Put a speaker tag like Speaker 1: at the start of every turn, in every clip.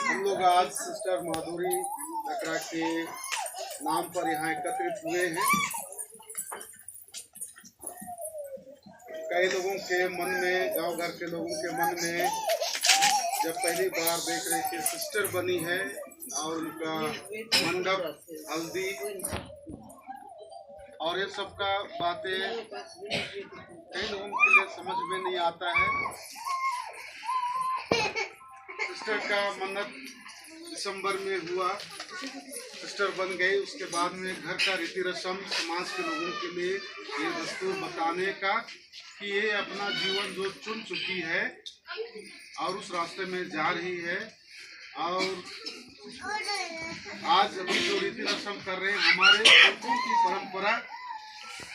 Speaker 1: हम लोग आज सिस्टर माधुरी लकड़ा के नाम पर यहाँ एकत्रित हुए हैं। कई लोगों के मन में, गांव घर के लोगों के मन में जब पहली बार देख रहे कि सिस्टर बनी है और उनका मंडप, हल्दी और ये सब का बातें कई लोगों के लिए समझ में नहीं आता है। सिस्टर का मन्नत दिसंबर में हुआ, सिस्टर बन गई। उसके बाद में घर का रीति रस्म समाज के लोगों के लिए ये दस्तूर बताने का कि ये अपना जीवन जो चुन चुकी है और उस रास्ते में जा रही है। और आज अभी जो रीति रस्म कर रहे हैं, हमारे पुरखों की परंपरा,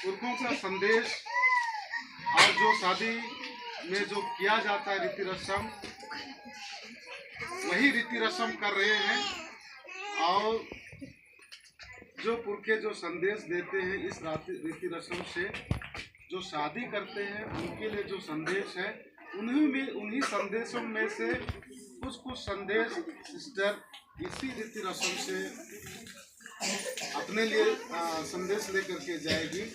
Speaker 1: पुरखों का संदेश, और जो शादी में जो किया जाता है रीति रस्म, वही रीति रस्म कर रहे हैं। और जो पुरखे जो संदेश देते हैं इस रीति रस्म से, जो शादी करते हैं उनके लिए जो संदेश है, उन्हीं संदेशों में से कुछ संदेश सिस्टर इसी रीति रस्म से अपने लिए संदेश लेकर के जाएगी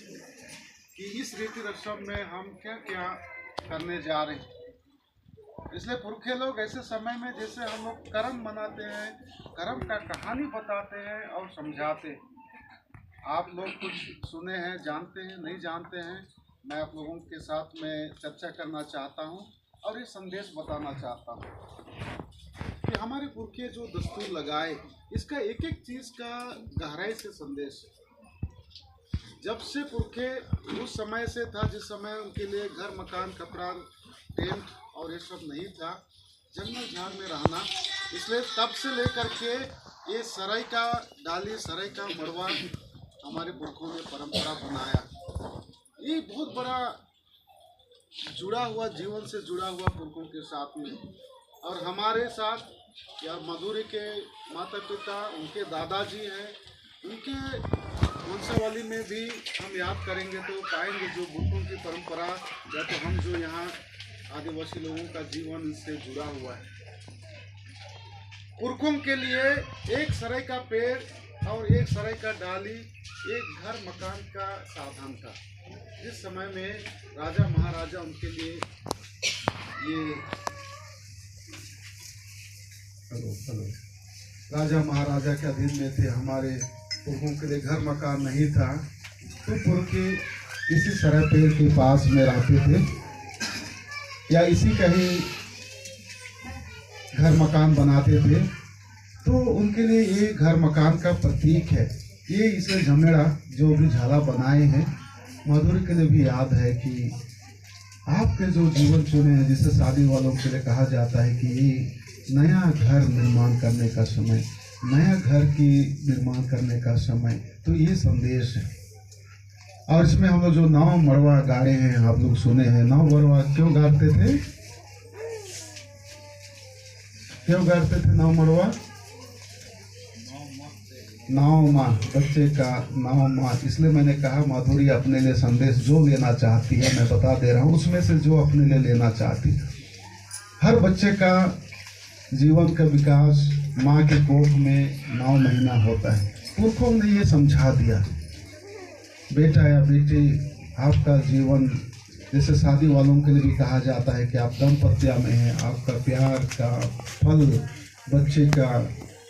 Speaker 1: कि इस रीति रस्म में हम क्या क्या करने जा रहे हैं। इसलिए पुरखे लोग ऐसे समय में जैसे हम लोग कर्म मनाते हैं, कर्म का कहानी बताते हैं और समझाते हैं। आप लोग कुछ सुने हैं, जानते हैं, नहीं जानते हैं, मैं आप लोगों के साथ में चर्चा करना चाहता हूं और ये संदेश बताना चाहता हूं कि हमारे पुरखे जो दस्तूर लगाए, इसका एक एक चीज़ का गहराई से संदेश है। जब से पुरखे उस समय से था जिस समय उनके लिए घर, मकान, कपड़ा, टेंट और ये सब नहीं था, जंगल झाड़ में रहना, इसलिए तब से लेकर के ये सराय का डाली, सराय का मड़वा हमारे पुरखों ने परंपरा बनाया। ये बहुत बड़ा जुड़ा हुआ, जीवन से जुड़ा हुआ पुरखों के साथ में। और हमारे साथ या माधुरी के माता पिता, उनके दादाजी हैं, उनके वंशावली में भी हम याद करेंगे तो पाएंगे जो पुरखों की परंपरा, या तो हम जो यहाँ आदिवासी लोगों का जीवन इससे जुड़ा हुआ है। पुरखों के लिए एक सराय का पेड़ और एक सराय का डाली एक घर, मकान का साधन था। जिस समय में राजा महाराजा उनके लिए ये राजा महाराजा के अधीन में थे, हमारे पुरखों के लिए घर मकान नहीं था, तो पुरखे इसी सराय पेड़ के पास में रहते थे या इसी का ही घर मकान बनाते थे। तो उनके लिए ये घर मकान का प्रतीक है। ये इसे झमेड़ा जो भी झाला बनाए हैं, माधुरी के लिए भी याद है कि आपके जो जीवन चुने हैं, जिसे शादी वालों के लिए कहा जाता है कि ये नया घर निर्माण करने का समय, नया घर की निर्माण करने का समय, तो ये संदेश है। और इसमें हम लोग जो नाव मड़वा गाड़े हैं, आप लोग सुने हैं। नाव मड़वा क्यों गाड़ते थे? क्यों गाड़ते थे नाव मड़वा? नाव माँ, बच्चे का नाव माँ। इसलिए मैंने कहा माधुरी अपने लिए संदेश जो लेना चाहती है, मैं बता दे रहा हूँ, उसमें से जो अपने लिए लेना चाहती है। हर बच्चे का जीवन का विकास माँ के कोख में 9 महीना होता है। पुरखों ने ये समझा दिया, बेटा या बेटी, आपका जीवन, जैसे शादी वालों के लिए भी कहा जाता है कि आप दंपत्या में हैं, आपका प्यार का फल बच्चे का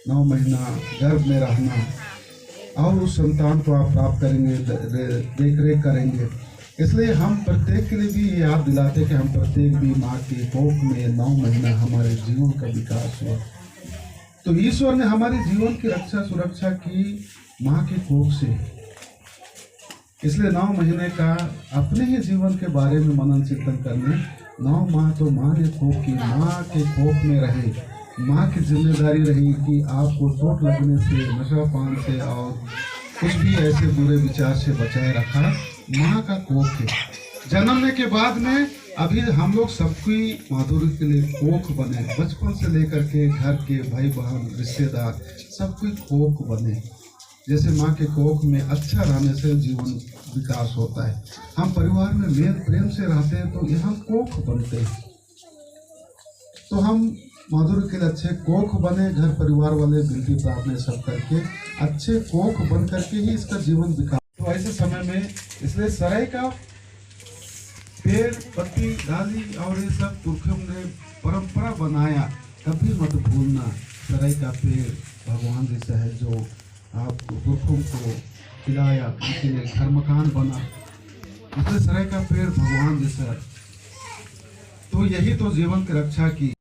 Speaker 1: 9 महीना गर्भ में रहना और उस संतान को आप प्राप्त करेंगे, देख रेख करेंगे। इसलिए हम प्रत्येक के लिए भी ये याद दिलाते कि हम प्रत्येक भी माँ के कोख में 9 महीना हमारे जीवन का विकास हुआ। तो ईश्वर ने हमारे जीवन की रक्षा सुरक्षा की माँ के कोख से। इसलिए 9 महीने का अपने ही जीवन के बारे में मनन चिंतन करने, 9 माह तो माँ ने कोख की, माँ के कोख में रहे। माँ की जिम्मेदारी रही कि आपको चोट लगने से, नशा पान से और कुछ भी ऐसे बुरे विचार से बचाए रखा। माँ का कोख है। जन्मने के बाद में अभी हम लोग सबकी माधुरी के लिए कोख बने, बचपन से लेकर के घर के भाई बहन रिश्तेदार सबकी कोख बने। जैसे माँ के कोख में अच्छा रहने से जीवन विकास होता है। हम परिवार में मेल प्रेम से रहते हैं तो यहाँ कोख बनते हैं। तो हम माधुर्य के लिए अच्छे कोख बने, घर परिवार वाले विनती प्रार्थना सब करके अच्छे कोख बन करके ही इसका जीवन विकास। तो ऐसे समय में इसलिए सराय का पेड़ पत्ती डाली और ये सब पुरखों ने परंपरा बनाया, कभी मत भूलना। सराय का पेड़ भगवान जैसा है जो आपको पुरखों को खिलाया, उनके लिए घर मकान बना, इसलिए सराय का पेड़ भगवान जैसा। तो यही तो जीवन की रक्षा की।